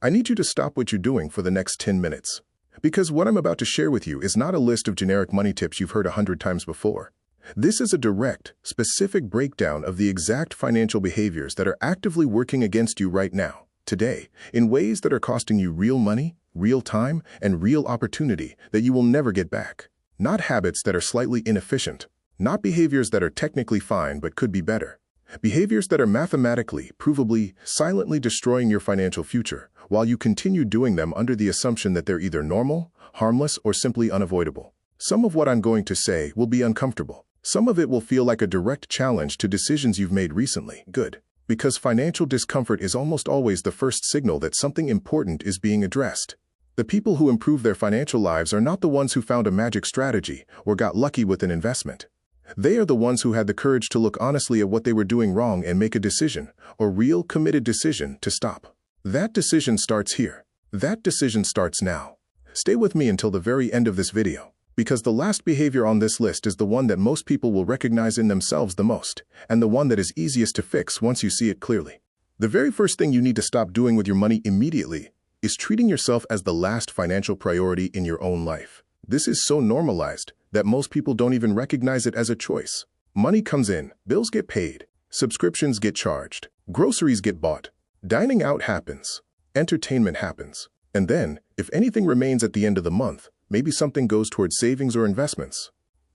I need you to stop what you're doing for the next 10 minutes. Because what I'm about to share with you is not a list of generic money tips you've heard 100 times before. This is a direct, specific breakdown of the exact financial behaviors that are actively working against you right now, today, in ways that are costing you real money, real time, and real opportunity that you will never get back. Not habits that are slightly inefficient, not behaviors that are technically fine but could be better. Behaviors that are mathematically, provably, silently destroying your financial future, while you continue doing them under the assumption that they're either normal, harmless, or simply unavoidable. Some of what I'm going to say will be uncomfortable. Some of it will feel like a direct challenge to decisions you've made recently. Good. Because financial discomfort is almost always the first signal that something important is being addressed. The people who improve their financial lives are not the ones who found a magic strategy or got lucky with an investment. They are the ones who had the courage to look honestly at what they were doing wrong and make a decision, a real committed decision, to stop. That decision starts here. That decision starts now. Stay with me until the very end of this video, because the last behavior on this list is the one that most people will recognize in themselves the most, and the one that is easiest to fix once you see it clearly. The very first thing you need to stop doing with your money immediately is treating yourself as the last financial priority in your own life. This is so normalized that most people don't even recognize it as a choice. Money comes in, bills get paid, subscriptions get charged, groceries get bought, dining out happens, entertainment happens, and then, if anything remains at the end of the month, maybe something goes towards savings or investments.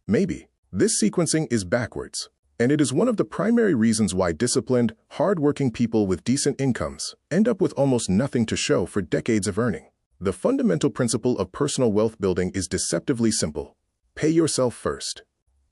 Maybe. This sequencing is backwards, and it is one of the primary reasons why disciplined, hard-working people with decent incomes end up with almost nothing to show for decades of earning. The fundamental principle of personal wealth building is deceptively simple. Pay yourself first.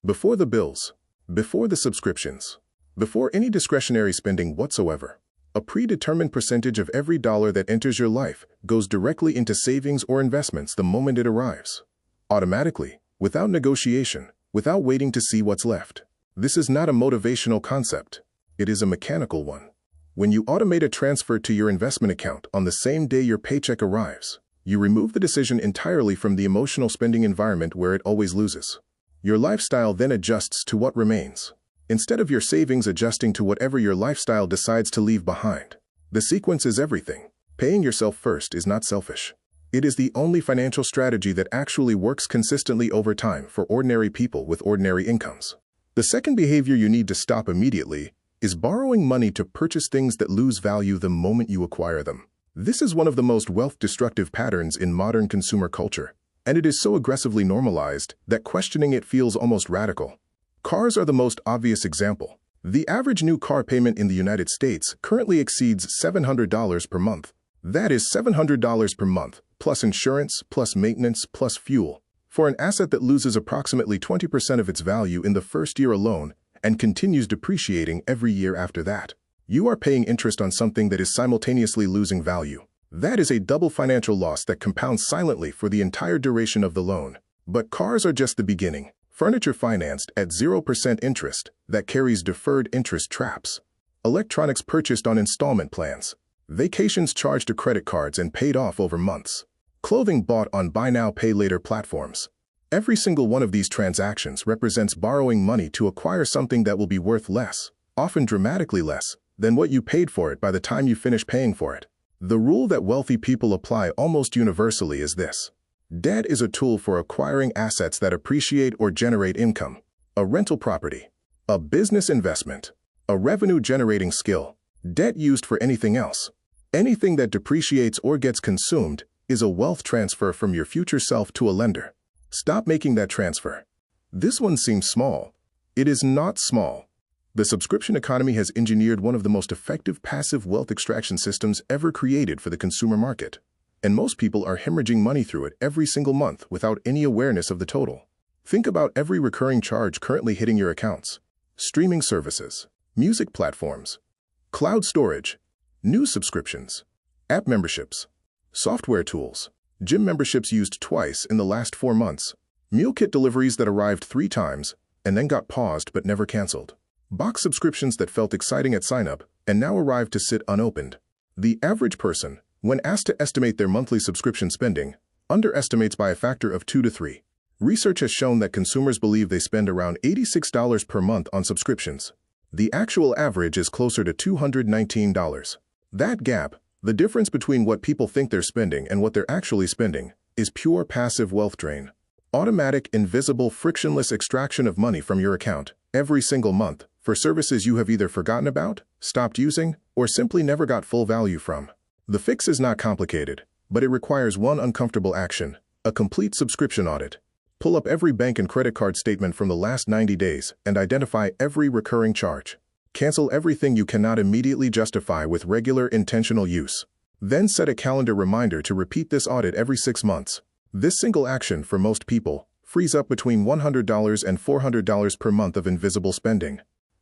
Before the bills, before the subscriptions, before any discretionary spending whatsoever. A predetermined percentage of every dollar that enters your life goes directly into savings or investments the moment it arrives. Automatically, without negotiation, without waiting to see what's left. This is not a motivational concept. It is a mechanical one. When you automate a transfer to your investment account on the same day your paycheck arrives, you remove the decision entirely from the emotional spending environment where it always loses. Your lifestyle then adjusts to what remains, instead of your savings adjusting to whatever your lifestyle decides to leave behind. The sequence is everything. Paying yourself first is not selfish. It is the only financial strategy that actually works consistently over time for ordinary people with ordinary incomes. The second behavior you need to stop immediately is borrowing money to purchase things that lose value the moment you acquire them. This is one of the most wealth-destructive patterns in modern consumer culture, and it is so aggressively normalized that questioning it feels almost radical. Cars are the most obvious example. The average new car payment in the United States currently exceeds $700 per month. That is $700 per month, plus insurance, plus maintenance, plus fuel, for an asset that loses approximately 20% of its value in the first year alone and continues depreciating every year after that. You are paying interest on something that is simultaneously losing value. That is a double financial loss that compounds silently for the entire duration of the loan. But cars are just the beginning. Furniture financed at 0% interest that carries deferred interest traps. Electronics purchased on installment plans. Vacations charged to credit cards and paid off over months. Clothing bought on buy now pay later platforms. Every single one of these transactions represents borrowing money to acquire something that will be worth less, often dramatically less, than what you paid for it by the time you finish paying for it. The rule that wealthy people apply almost universally is this. Debt is a tool for acquiring assets that appreciate or generate income. A rental property, a business investment, a revenue-generating skill. Debt used for anything else, anything that depreciates or gets consumed, is a wealth transfer from your future self to a lender. Stop making that transfer. This one seems small. It is not small. The subscription economy has engineered one of the most effective passive wealth extraction systems ever created for the consumer market. And most people are hemorrhaging money through it every single month without any awareness of the total. Think about every recurring charge currently hitting your accounts. Streaming services, music platforms, cloud storage, news subscriptions, app memberships, software tools, gym memberships used twice in the last 4 months, meal kit deliveries that arrived 3 times and then got paused but never canceled, box subscriptions that felt exciting at sign-up and now arrived to sit unopened. The average person, when asked to estimate their monthly subscription spending, underestimates by a factor of 2 to 3. Research has shown that consumers believe they spend around $86 per month on subscriptions. The actual average is closer to $219. That gap, The difference between what people think they're spending and what they're actually spending is pure passive wealth drain. Automatic, invisible, frictionless extraction of money from your account every single month for services you have either forgotten about, stopped using, or simply never got full value from. The fix is not complicated, but it requires one uncomfortable action: a complete subscription audit. Pull up every bank and credit card statement from the last 90 days and identify every recurring charge. Cancel everything you cannot immediately justify with regular intentional use. Then set a calendar reminder to repeat this audit every 6 months. This single action, for most people, frees up between $100 and $400 per month of invisible spending.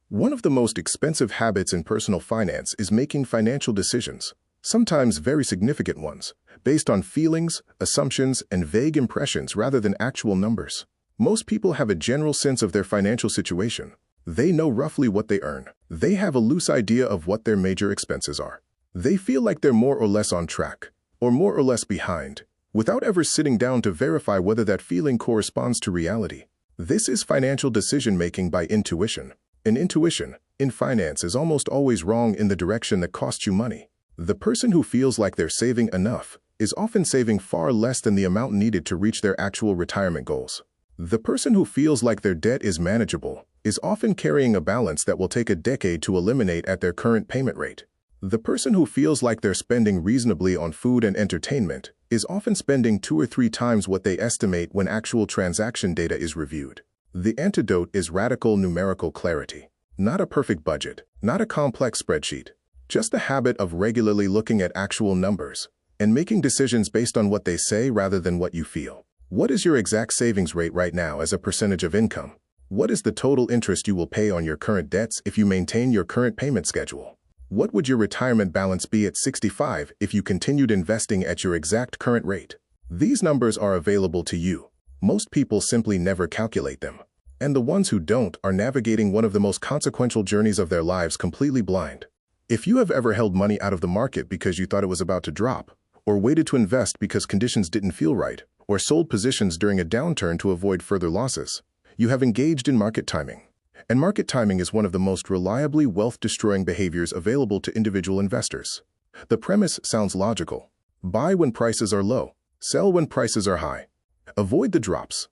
One of the most expensive habits in personal finance is making financial decisions, sometimes very significant ones, based on feelings, assumptions, and vague impressions rather than actual numbers. Most people have a general sense of their financial situation. They know roughly what they earn. They have a loose idea of what their major expenses are. They feel like they're more or less on track, or more or less behind, without ever sitting down to verify whether that feeling corresponds to reality. This is financial decision-making by intuition. And intuition, in finance, is almost always wrong in the direction that costs you money. The person who feels like they're saving enough is often saving far less than the amount needed to reach their actual retirement goals. The person who feels like their debt is manageable is often carrying a balance that will take a decade to eliminate at their current payment rate. The person who feels like they're spending reasonably on food and entertainment is often spending 2 or 3 times what they estimate when actual transaction data is reviewed. The antidote is radical numerical clarity. Not a perfect budget, not a complex spreadsheet, just the habit of regularly looking at actual numbers and making decisions based on what they say rather than what you feel. What is your exact savings rate right now as a percentage of income? What is the total interest you will pay on your current debts if you maintain your current payment schedule? What would your retirement balance be at 65 if you continued investing at your exact current rate? These numbers are available to you. Most people simply never calculate them. And the ones who don't are navigating one of the most consequential journeys of their lives completely blind. If you have ever held money out of the market because you thought it was about to drop, or waited to invest because conditions didn't feel right, or sold positions during a downturn to avoid further losses, you have engaged in market timing. And market timing is one of the most reliably wealth-destroying behaviors available to individual investors. The premise sounds logical. Buy when prices are low, sell when prices are high. Avoid the drops.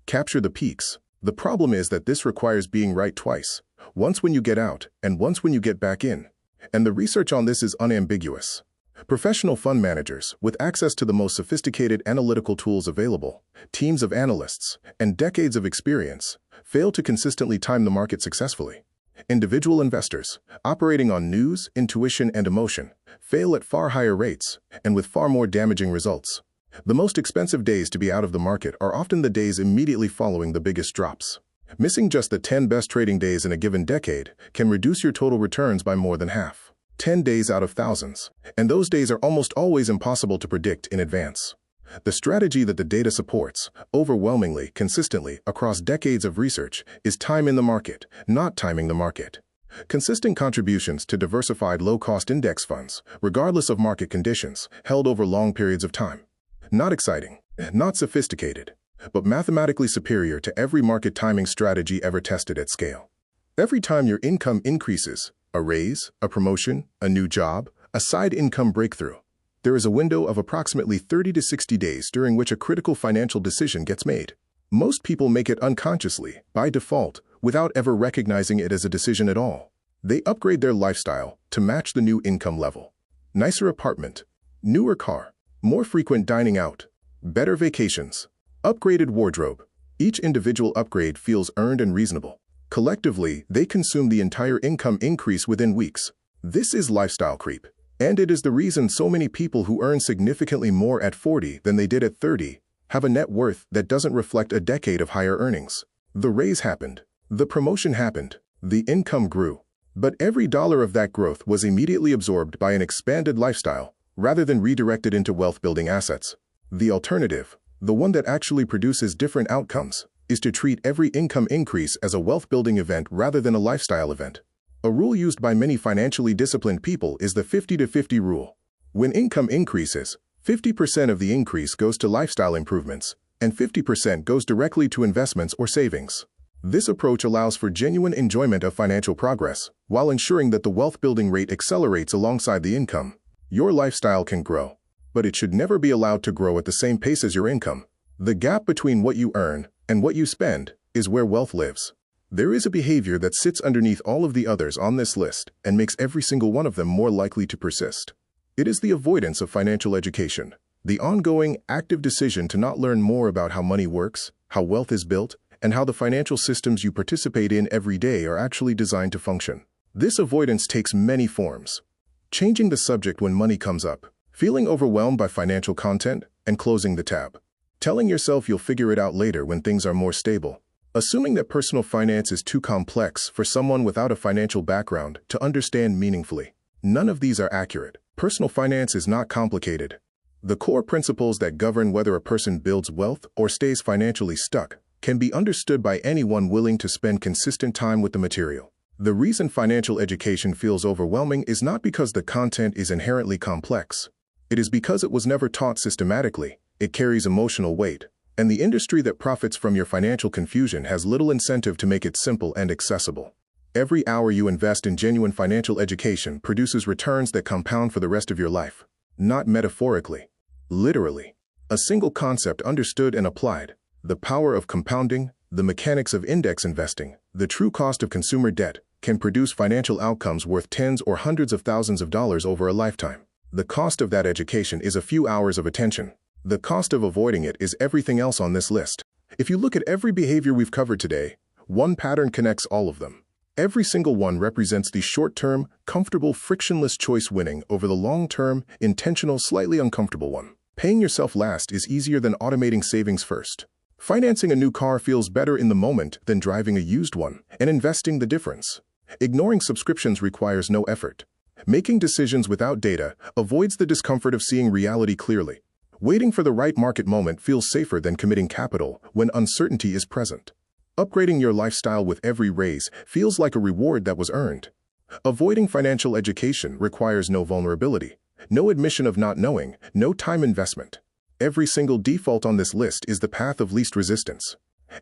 Capture the peaks. The problem is that this requires being right twice, once when you get out and once when you get back in. And the research on this is unambiguous. Professional fund managers, with access to the most sophisticated analytical tools available, teams of analysts, and decades of experience, fail to consistently time the market successfully. Individual investors, operating on news, intuition, and emotion, fail at far higher rates and with far more damaging results. The most expensive days to be out of the market are often the days immediately following the biggest drops. Missing just the 10 best trading days in a given decade can reduce your total returns by more than half. 10 days out of thousands, and those days are almost always impossible to predict in advance. The strategy that the data supports, overwhelmingly, consistently, across decades of research, is time in the market, not timing the market. Consistent contributions to diversified low-cost index funds, regardless of market conditions, held over long periods of time. Not exciting, not sophisticated, but mathematically superior to every market timing strategy ever tested at scale. Every time your income increases, a raise, a promotion, a new job, a side income breakthrough, there is a window of approximately 30 to 60 days during which a critical financial decision gets made. Most people make it unconsciously, by default, without ever recognizing it as a decision at all. They upgrade their lifestyle to match the new income level. Nicer apartment, newer car, more frequent dining out, better vacations, upgraded wardrobe. Each individual upgrade feels earned and reasonable. Collectively, they consume the entire income increase within weeks. This is lifestyle creep. And it is the reason so many people who earn significantly more at 40 than they did at 30 have a net worth that doesn't reflect a decade of higher earnings. The raise happened. The promotion happened. The income grew. But every dollar of that growth was immediately absorbed by an expanded lifestyle, rather than redirected into wealth-building assets. The alternative, the one that actually produces different outcomes, is to treat every income increase as a wealth-building event rather than a lifestyle event. A rule used by many financially disciplined people is the 50-50 rule. When income increases, 50% of the increase goes to lifestyle improvements, and 50% goes directly to investments or savings. This approach allows for genuine enjoyment of financial progress, while ensuring that the wealth-building rate accelerates alongside the income. Your lifestyle can grow, but it should never be allowed to grow at the same pace as your income. The gap between what you earn and what you spend is where wealth lives. There is a behavior that sits underneath all of the others on this list and makes every single one of them more likely to persist. It is the avoidance of financial education, the ongoing, active decision to not learn more about how money works, how wealth is built, and how the financial systems you participate in every day are actually designed to function. This avoidance takes many forms. Changing the subject when money comes up, feeling overwhelmed by financial content, and closing the tab. Telling yourself you'll figure it out later when things are more stable. Assuming that personal finance is too complex for someone without a financial background to understand meaningfully. None of these are accurate. Personal finance is not complicated. The core principles that govern whether a person builds wealth or stays financially stuck can be understood by anyone willing to spend consistent time with the material. The reason financial education feels overwhelming is not because the content is inherently complex. It is because it was never taught systematically. It carries emotional weight, and the industry that profits from your financial confusion has little incentive to make it simple and accessible. Every hour you invest in genuine financial education produces returns that compound for the rest of your life. Not metaphorically, literally. A single concept understood and applied, the power of compounding, the mechanics of index investing, the true cost of consumer debt, can produce financial outcomes worth tens or hundreds of thousands of dollars over a lifetime. The cost of that education is a few hours of attention. The cost of avoiding it is everything else on this list. If you look at every behavior we've covered today, one pattern connects all of them. Every single one represents the short-term, comfortable, frictionless choice winning over the long-term, intentional, slightly uncomfortable one. Paying yourself last is easier than automating savings first. Financing a new car feels better in the moment than driving a used one, and investing the difference. Ignoring subscriptions requires no effort. Making decisions without data avoids the discomfort of seeing reality clearly. Waiting for the right market moment feels safer than committing capital when uncertainty is present. Upgrading your lifestyle with every raise feels like a reward that was earned. Avoiding financial education requires no vulnerability, no admission of not knowing, no time investment. Every single default on this list is the path of least resistance.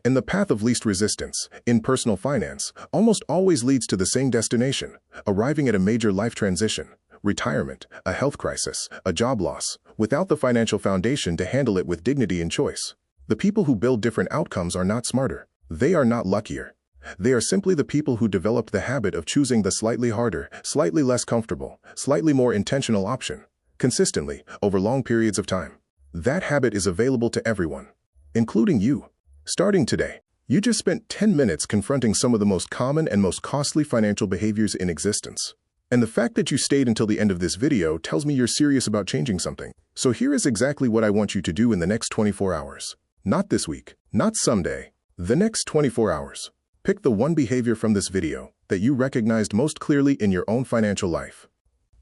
And the path of least resistance, in personal finance, almost always leads to the same destination, arriving at a major life transition. Retirement, a health crisis, a job loss, without the financial foundation to handle it with dignity and choice. The people who build different outcomes are not smarter. They are not luckier. They are simply the people who developed the habit of choosing the slightly harder, slightly less comfortable, slightly more intentional option, consistently, over long periods of time. That habit is available to everyone, including you. Starting today, you just spent 10 minutes confronting some of the most common and most costly financial behaviors in existence. And the fact that you stayed until the end of this video tells me you're serious about changing something. So here is exactly what I want you to do in the next 24 hours. Not this week, not someday. The next 24 hours. Pick the one behavior from this video that you recognized most clearly in your own financial life.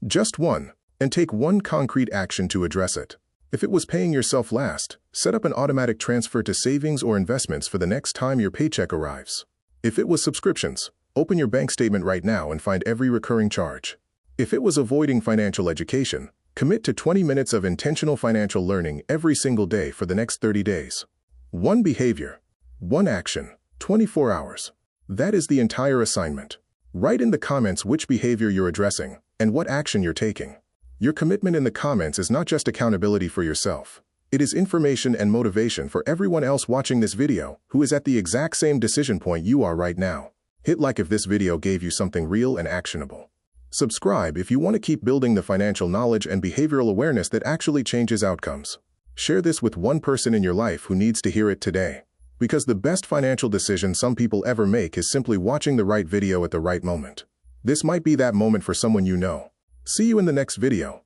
Just one, and take one concrete action to address it. If it was paying yourself last, set up an automatic transfer to savings or investments for the next time your paycheck arrives. If it was subscriptions, open your bank statement right now and find every recurring charge. If it was avoiding financial education, commit to 20 minutes of intentional financial learning every single day for the next 30 days. One behavior, one action, 24 hours. That is the entire assignment. Write in the comments which behavior you're addressing and what action you're taking. Your commitment in the comments is not just accountability for yourself. It is information and motivation for everyone else watching this video who is at the exact same decision point you are right now. Hit like if this video gave you something real and actionable. Subscribe if you want to keep building the financial knowledge and behavioral awareness that actually changes outcomes. Share this with one person in your life who needs to hear it today. Because the best financial decision some people ever make is simply watching the right video at the right moment. This might be that moment for someone you know. See you in the next video.